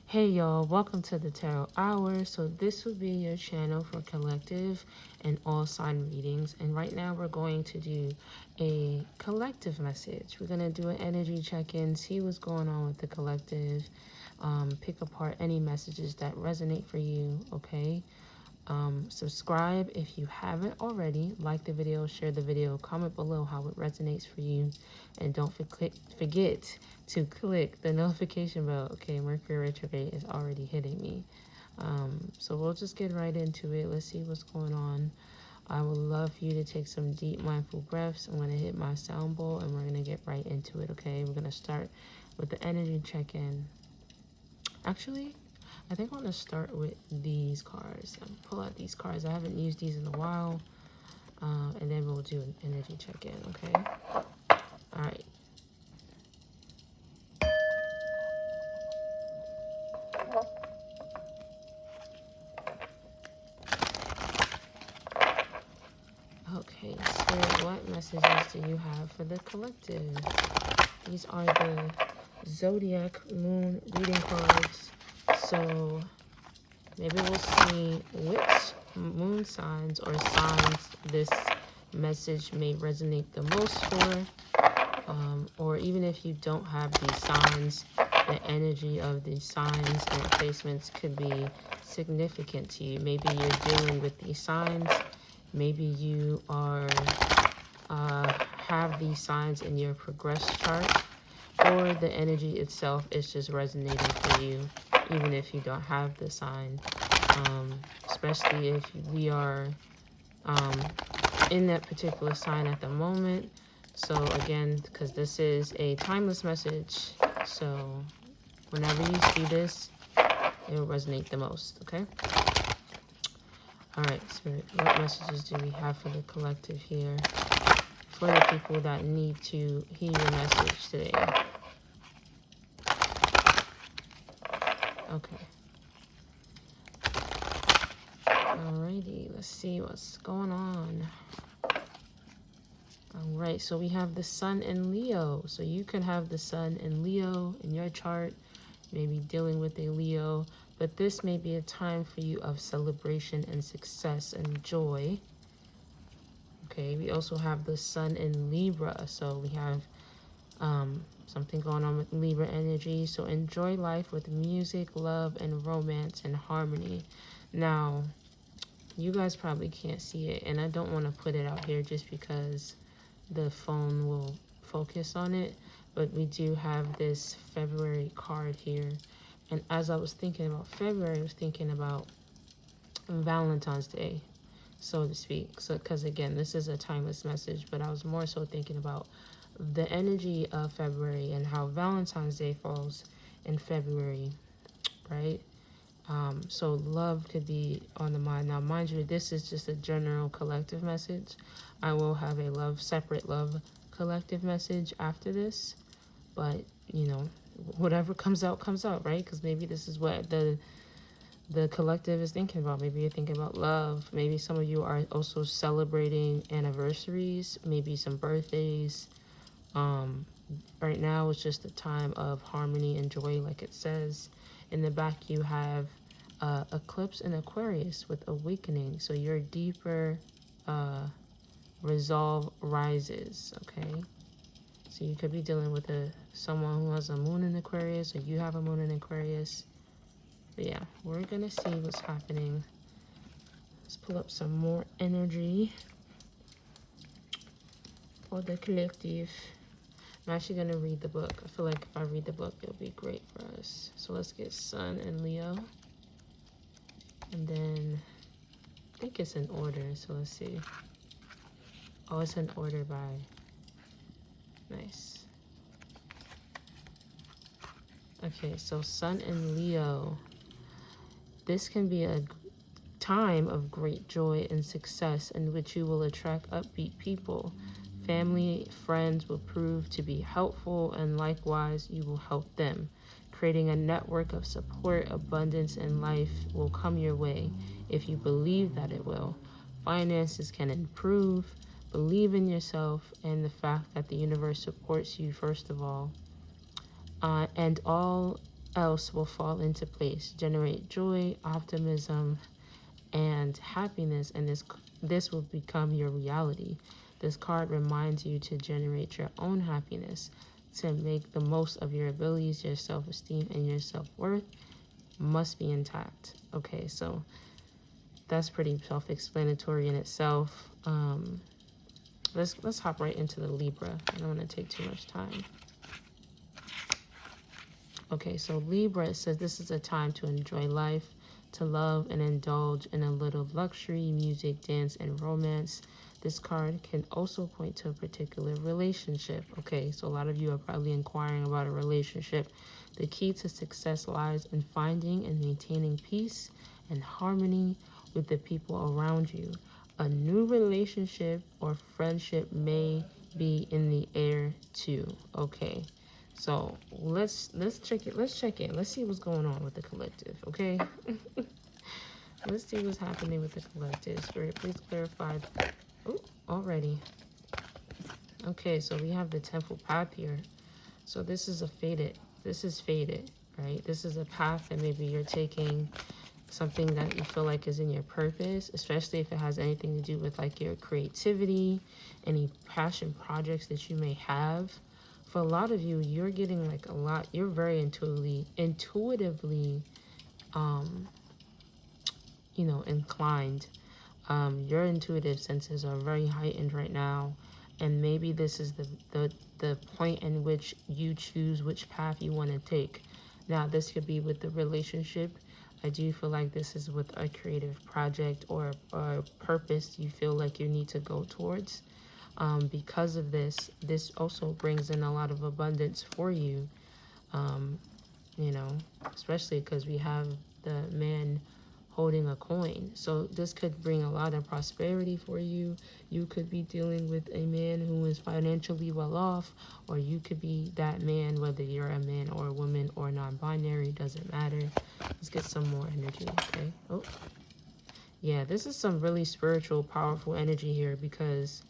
Hey y'all, welcome to the Tarot Hour. So this will be your channel for collective and all sign readings. And right now we're going to do a collective message. We're going to do an energy check-in, see what's going on with the collective, pick apart any messages that resonate for you, okay? Subscribe if you haven't already. Like the video, share the video, comment below how it resonates for you, and don't forget to click the notification bell. Okay, Mercury retrograde is already hitting me. So we'll just get right into it. Let's see what's going on. I would love for you to take some deep mindful breaths. I'm going to hit my sound bowl and we're going to get right into it. Okay, we're going to start with the energy check-in. Actually, I think I want to start with these cards. Pull out these cards. I haven't used these in a while. And then we'll do an energy check-in, okay? All right. Okay, Spirit, what messages do you have for the collective? These are the Zodiac Moon reading cards. So maybe we'll see which moon signs or signs this message may resonate the most for. Or even if you don't have these signs, the energy of these signs and placements could be significant to you. Maybe you're dealing with these signs. Maybe you are have these signs in your progress chart, or the energy itself is just resonating for you, even if you don't have the sign. Especially if we are in that particular sign at the moment. So again, because this is a timeless message, so whenever you see this, it will resonate the most, okay? All right, Spirit, what messages do we have for the collective here? For the people that need to hear your message today. Okay. Alrighty, let's see what's going on. All right, so we have the Sun in Leo. So you could have the Sun in Leo in your chart, maybe dealing with a Leo, but this may be a time for you of celebration and success and joy. Okay, we also have the Sun in Libra. So we have something going on with Libra energy. So enjoy life with music, love, and romance and harmony. Now, you guys probably can't see it, and I don't want to put it out here just because the phone will focus on it, but we do have this February card here. And as I was thinking about February, I was thinking about Valentine's Day, so to speak. So because again, this is a timeless message, but I was more so thinking about the energy of February and how Valentine's Day falls in February, right? So love could be on the mind. Now, mind you, this is just a general collective message. I will have a separate love collective message after this. But, you know, whatever comes out, right? Because maybe this is what the collective is thinking about. Maybe you're thinking about love. Maybe some of you are also celebrating anniversaries, maybe some birthdays. Right now, it's just a time of harmony and joy, like it says. In the back, you have eclipse in Aquarius with awakening. So your deeper resolve rises, okay? So you could be dealing with someone who has a moon in Aquarius, or you have a moon in Aquarius. But yeah, we're going to see what's happening. Let's pull up some more energy for the collective. I'm actually going to read the book. I feel like if I read the book, it'll be great for us. So let's get Sun and Leo. And then I think it's in order. So let's see. Oh, it's in order by... Nice. Okay, so Sun and Leo. This can be a time of great joy and success in which you will attract upbeat people. Family, friends will prove to be helpful, and likewise, you will help them. Creating a network of support, abundance, and life will come your way if you believe that it will. Finances can improve. Believe in yourself and the fact that the universe supports you, first of all. And all else will fall into place, generate joy, optimism, and happiness, and this will become your reality. This card reminds you to generate your own happiness, to make the most of your abilities. Your self-esteem and your self-worth must be intact. Okay, so that's pretty self-explanatory in itself. Let's hop right into the Libra. I don't want to take too much time. Okay, so Libra, it says this is a time to enjoy life, to love and indulge in a little luxury, music, dance, and romance. This card can also point to a particular relationship. Okay, so a lot of you are probably inquiring about a relationship. The key to success lies in finding and maintaining peace and harmony with the people around you. A new relationship or friendship may be in the air too. Okay. So let's check it. Let's check in. Let's see what's going on with the collective, okay? Let's see what's happening with the collective. Spirit, please clarify. Oh, already. Okay, so we have the temple path here. So this is faded, right? This is a path that maybe you're taking, something that you feel like is in your purpose, especially if it has anything to do with like your creativity, any passion projects that you may have. For a lot of you, you're getting like a lot, you're very intuitively, inclined. Your intuitive senses are very heightened right now. And maybe this is the point in which you choose which path you want to take. Now, this could be with the relationship. I do feel like this is with a creative project or a purpose you feel like you need to go towards. Because of this also brings in a lot of abundance for you, especially because we have the man holding a coin. So this could bring a lot of prosperity for you. You could be dealing with a man who is financially well off, or you could be that man, whether you're a man or a woman or non-binary, doesn't matter. Let's get some more energy, okay? Oh, yeah, this is some really spiritual, powerful energy here because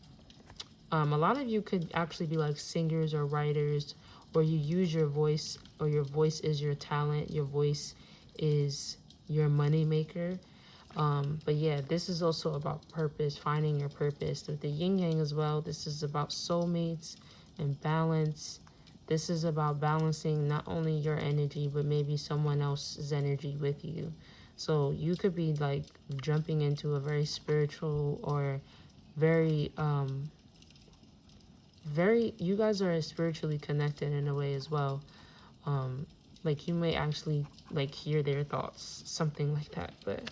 a lot of you could actually be like singers or writers, or you use your voice, or your voice is your talent. Your voice is your money maker. But yeah, this is also about purpose, finding your purpose. With the yin yang as well, this is about soulmates and balance. This is about balancing not only your energy, but maybe someone else's energy with you. So you could be like jumping into a very spiritual or very, you guys are spiritually connected in a way as well. Like you may actually like hear their thoughts, something like that. But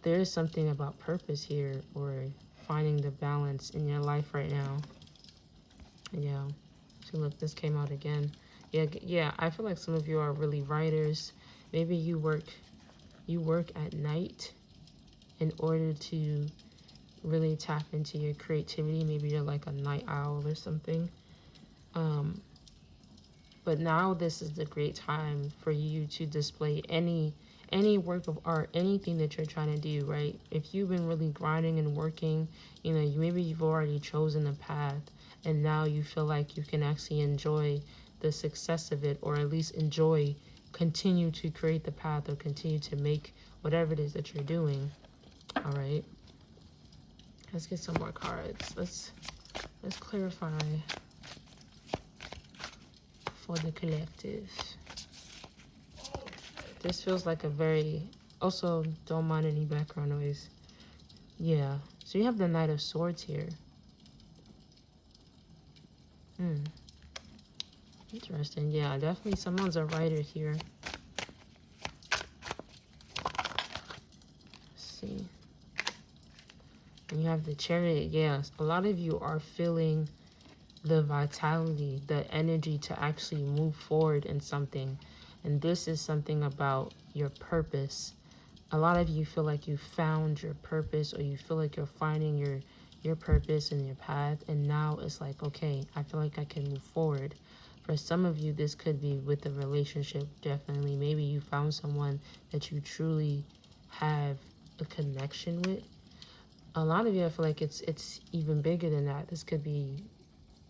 there is something about purpose here, or finding the balance in your life right now. Yeah. So look, this came out again. Yeah. I feel like some of you are really writers. Maybe you work at night in order to really tap into your creativity. Maybe you're like a night owl or something. But now this is the great time for you to display any work of art, anything that you're trying to do, right? If you've been really grinding and working, maybe you've already chosen a path, and now you feel like you can actually enjoy the success of it, or at least continue to create the path, or continue to make whatever it is that you're doing. All right. Let's get some more cards. Let's clarify for the collective. This feels like a very, also don't mind any background noise. Yeah, so you have the Knight of Swords here. Interesting. Yeah, definitely someone's a writer here. Let's see. And you have the Chariot. Yes, a lot of you are feeling the vitality, the energy to actually move forward in something. And this is something about your purpose. A lot of you feel like you found your purpose, or you feel like you're finding your purpose and your path. And now it's like, okay, I feel like I can move forward. For some of you, this could be with a relationship, definitely. Maybe you found someone that you truly have a connection with. A lot of you, I feel like it's even bigger than that. This could be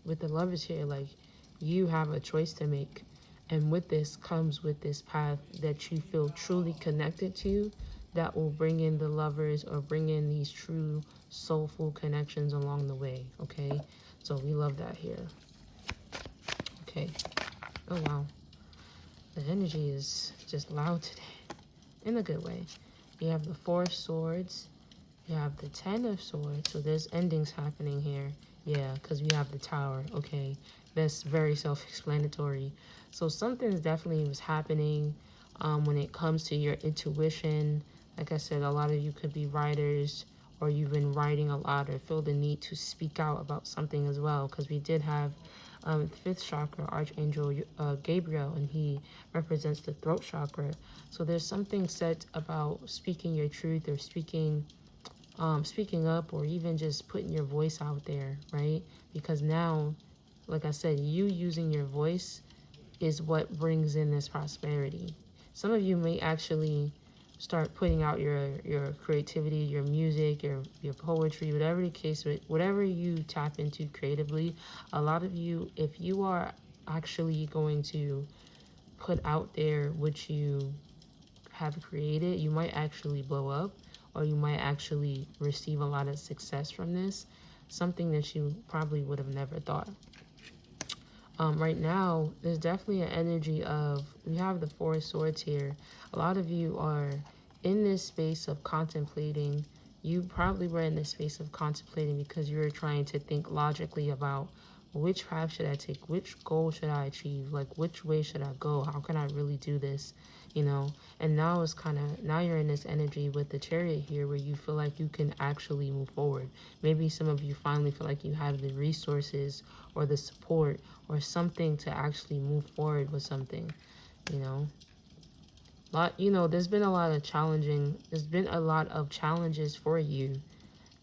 with the Lovers here, like you have a choice to make. And with this comes with this path that you feel truly connected to, that will bring in the lovers or bring in these true soulful connections along the way. Okay, so we love that here. Okay, oh wow, the energy is just loud today in a good way. You have the Four of Swords, you have the Ten of Swords, so there's endings happening here. Yeah, because we have the Tower. Okay, that's very self-explanatory. So something definitely was happening when it comes to your intuition. Like I said, a lot of you could be writers, or you've been writing a lot, or feel the need to speak out about something as well, because we did have fifth chakra, Archangel Gabriel, and he represents the throat chakra. So there's something said about speaking your truth, or speaking up, or even just putting your voice out there, right? Because now, like I said, you using your voice is what brings in this prosperity. Some of you may actually start putting out your creativity, your music, your poetry, whatever the case, whatever you tap into creatively. A lot of you, if you are actually going to put out there what you have created, you might actually blow up, or you might actually receive a lot of success from this, something that you probably would have never thought. Right now, there's definitely an energy of, we have the Four of Swords here. A lot of you are in this space of contemplating. You probably were in this space of contemplating because you were trying to think logically about which path should I take, which goal should I achieve, like which way should I go, how can I really do this, you know? And now it's kind of, now you're in this energy with the Chariot here where you feel like you can actually move forward. Maybe some of you finally feel like you have the resources or the support or something to actually move forward with something, you know? There's been a lot of challenges for you,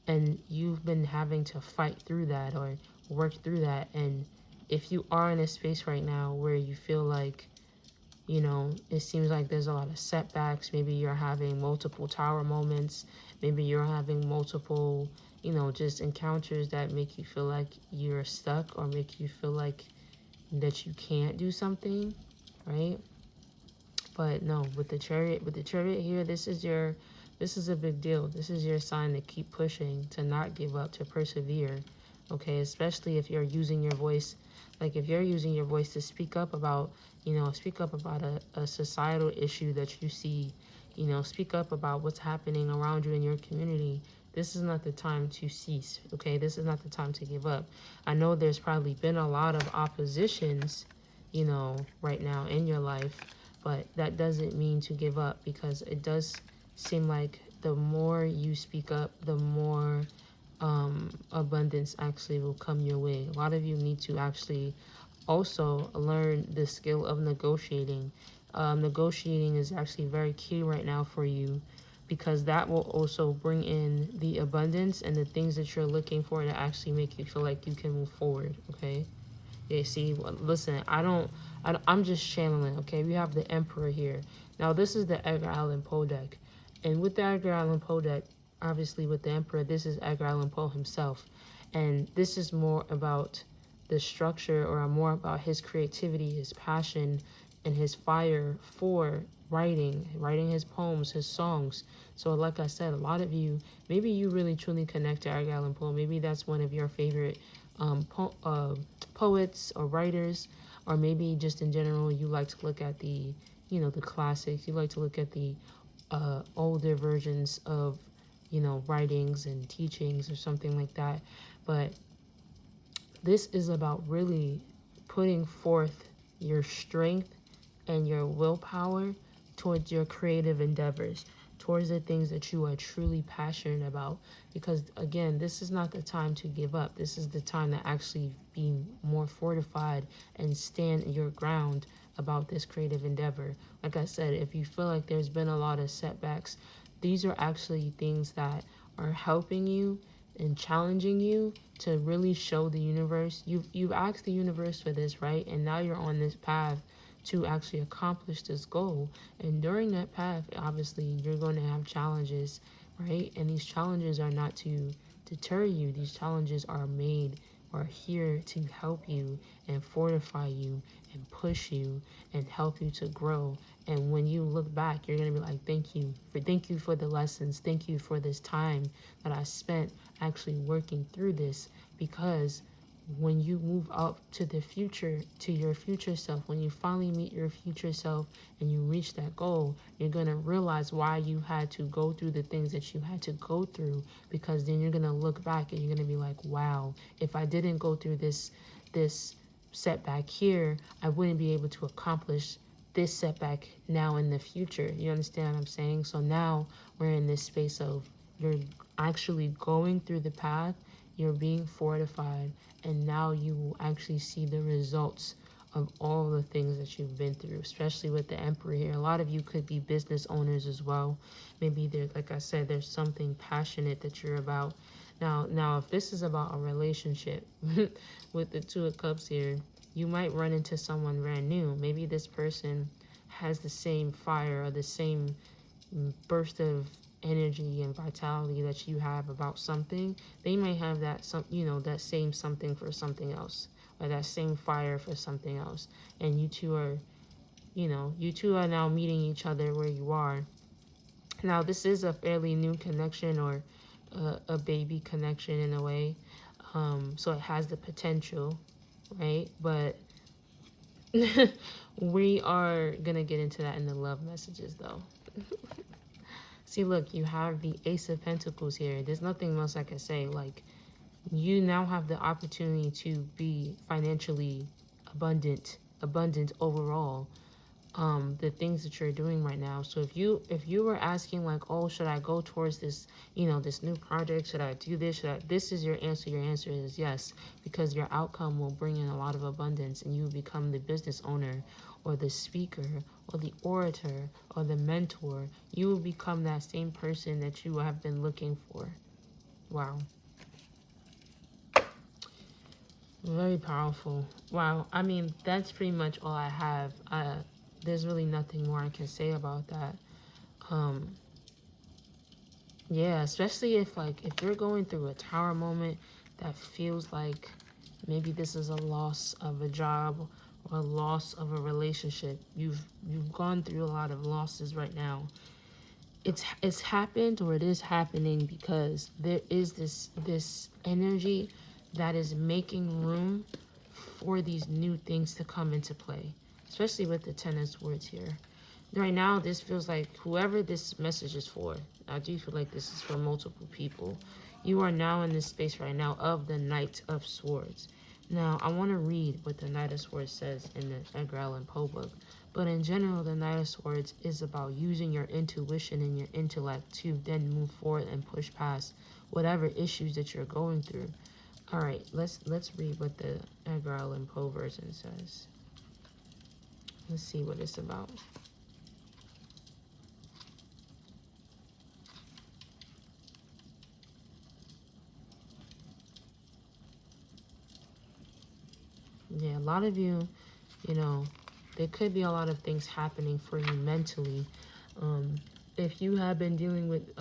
and you've been having to fight through that or work through that. And if you are in a space right now where you feel like, it seems like there's a lot of setbacks, maybe you're having multiple tower moments, maybe you're having multiple, just encounters that make you feel like you're stuck, or make you feel like that you can't do something, right? But no, with the chariot here, this is a big deal. This is your sign to keep pushing, to not give up, to persevere. Okay, especially if you're using your voice, like if you're using your voice to speak up about, a societal issue that you see, speak up about what's happening around you in your community. This is not the time to cease, okay? This is not the time to give up. I know there's probably been a lot of oppositions, right now in your life, but that doesn't mean to give up, because it does seem like the more you speak up, the more abundance actually will come your way. A lot of you need to actually also learn the skill of negotiating. Negotiating is actually very key right now for you, because that will also bring in the abundance and the things that you're looking for to actually make you feel like you can move forward. Okay. Yeah, see, listen, I'm just channeling, okay? We have the Emperor here. Now, this is the Edgar Allan Poe deck. And with the Edgar Allan Poe deck, obviously with the Emperor, this is Edgar Allan Poe himself. And this is more about the structure, or more about his creativity, his passion, and his fire for writing his poems, his songs. So like I said, a lot of you, maybe you really truly connect to Edgar Allan Poe. Maybe that's one of your favorite poets or writers, or maybe just in general you like to look at the classics. You like to look at the older versions of writings and teachings or something like that. But this is about really putting forth your strength and your willpower towards your creative endeavors, towards the things that you are truly passionate about. Because again, this is not the time to give up. This is the time to actually be more fortified and stand your ground about this creative endeavor. Like I said, if you feel like there's been a lot of setbacks, these are actually things that are helping you and challenging you to really show the universe. You've asked the universe for this, right? And now you're on this path to actually accomplish this goal. And during that path, obviously, you're going to have challenges, right? And these challenges are not to deter you. These challenges are made are here to help you and fortify you and push you and help you to grow. And when you look back, you're going to be like, thank you for the lessons. Thank you for this time that I spent actually working through this. Because when you move up to the future, to your future self, when you finally meet your future self and you reach that goal, you're going to realize why you had to go through the things that you had to go through. Because then you're going to look back and you're going to be like, wow, if I didn't go through this setback here, I wouldn't be able to accomplish this setback now in the future. You understand what I'm saying? So now we're in this space of you're actually going through the path, you're being fortified, and now you will actually see the results of all the things that you've been through, especially with the Emperor here. A lot of you could be business owners as well. Maybe there, like I said, there's something passionate that you're about. Now, if this is about a relationship with the Two of Cups here, you might run into someone brand new. Maybe this person has the same fire or the same burst of energy and vitality that you have about something. They may have that same something for something else, or that same fire for something else. And you two are now meeting each other where you are. Now, this is a fairly new connection, or a baby connection in a way. So it has the potential, right? But we are going to get into that in the love messages, though. See, look, you have the Ace of Pentacles here. There's nothing else I can say. Like, you now have the opportunity to be financially abundant overall. The things that you're doing right now. So if you were asking like, oh, should I go towards this, this new project? Should I do this? This is your answer. Your answer is yes, because your outcome will bring in a lot of abundance, and you will become the business owner, or the speaker, or the orator, or the mentor. You will become that same person that you have been looking for. Wow. Very powerful. Wow. I mean, that's pretty much all I have. There's really nothing more I can say about that. Yeah, especially if you're going through a tower moment that feels like maybe this is a loss of a job or a loss of a relationship. You've gone through a lot of losses right now. It's happened, or it is happening, because there is this energy that is making room for these new things to come into play, especially with the Ten of Swords here. Right now, this feels like whoever this message is for, I do feel like this is for multiple people. You are now in this space right now of the Knight of Swords. Now, I want to read what the Knight of Swords says in the Edgar Allan Poe book. But in general, the Knight of Swords is about using your intuition and your intellect to then move forward and push past whatever issues that you're going through. All right, let's read what the Edgar Allan Poe version says. Let's see what it's about. Yeah, a lot of you, there could be a lot of things happening for you mentally. If you have been dealing with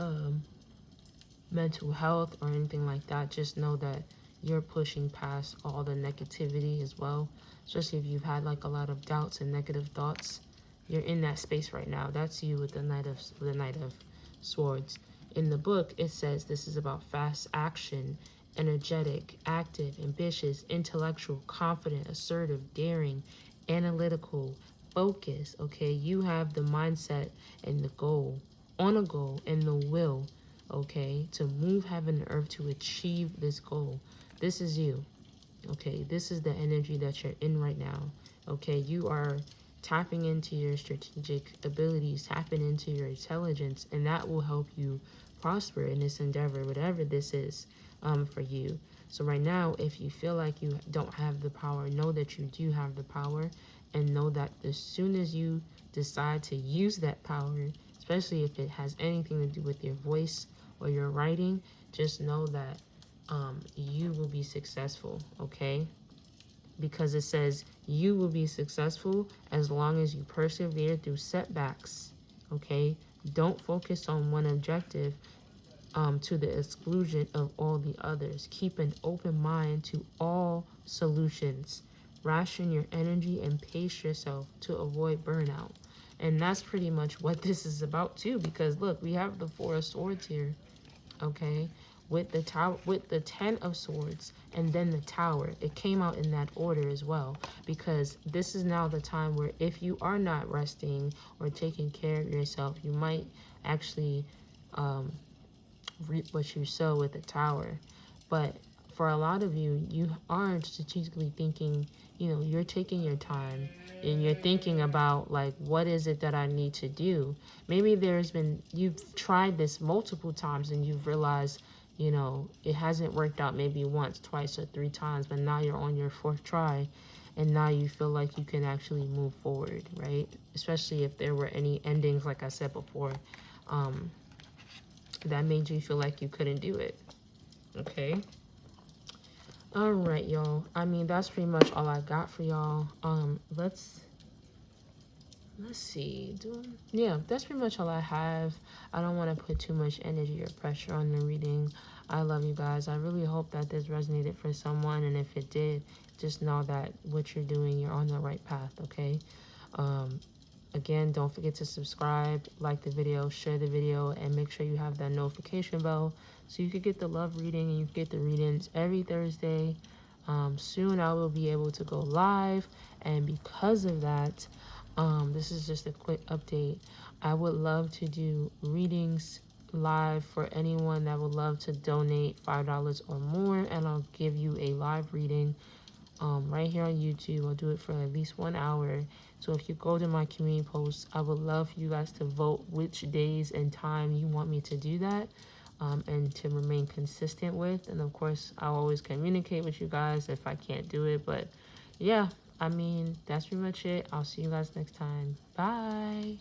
mental health or anything like that, just know that you're pushing past all the negativity as well. Especially if you've had like a lot of doubts and negative thoughts, you're in that space right now. That's you with the Knight of Swords. In the book, it says this is about fast action, energetic, active, ambitious, intellectual, confident, assertive, daring, analytical, focused. Okay, you have the mindset and the goal, on a goal, and the will, okay, to move heaven and earth to achieve this goal. This is you. Okay, this is the energy that you're in right now. Okay, you are tapping into your strategic abilities, tapping into your intelligence, and that will help you prosper in this endeavor, whatever this is for you. So right now, if you feel like you don't have the power, know that you do have the power, and know that as soon as you decide to use that power, especially if it has anything to do with your voice or your writing, just know that you will be successful, okay? Because it says you will be successful as long as you persevere through setbacks, okay? Don't focus on one objective. to the exclusion of all the others. Keep an open mind to all solutions. Ration your energy and pace yourself to avoid burnout. And that's pretty much what this is about too, because look, we have the Four of Swords here, okay? With the tower, with the 10 of Swords, and then the Tower. It came out in that order as well, because this is now the time where if you are not resting or taking care of yourself, you might actually reap what you sow with the Tower. But for a lot of you, you aren't strategically thinking, you know, you're taking your time and you're thinking about like, what is it that I need to do? Maybe you've tried this multiple times and you've realized, you know, it hasn't worked out maybe once, twice, or 3 times, but now you're on your 4th try and now you feel like you can actually move forward, right? Especially if there were any endings, like I said before, that made you feel like you couldn't do it, okay? All right, y'all. I mean, that's pretty much all I got for y'all. Let's see. Yeah, that's pretty much all I have. I don't want to put too much energy or pressure on the reading. I love you guys. I really hope that this resonated for someone, and if it did, just know that what you're doing, you're on the right path, okay? Again, don't forget to subscribe, like the video, share the video, and make sure you have that notification bell so you could get the love reading and you get the readings every Thursday. Soon I will be able to go live, and because of that, this is just a quick update. I would love to do readings live for anyone that would love to donate $5 or more, and I'll give you a live reading right here on YouTube. I'll do it for at least 1 hour. So if you go to my community posts, I would love for you guys to vote which days and time you want me to do that, and to remain consistent with. And of course, I'll always communicate with you guys if I can't do it. But yeah, I mean, that's pretty much it. I'll see you guys next time. Bye.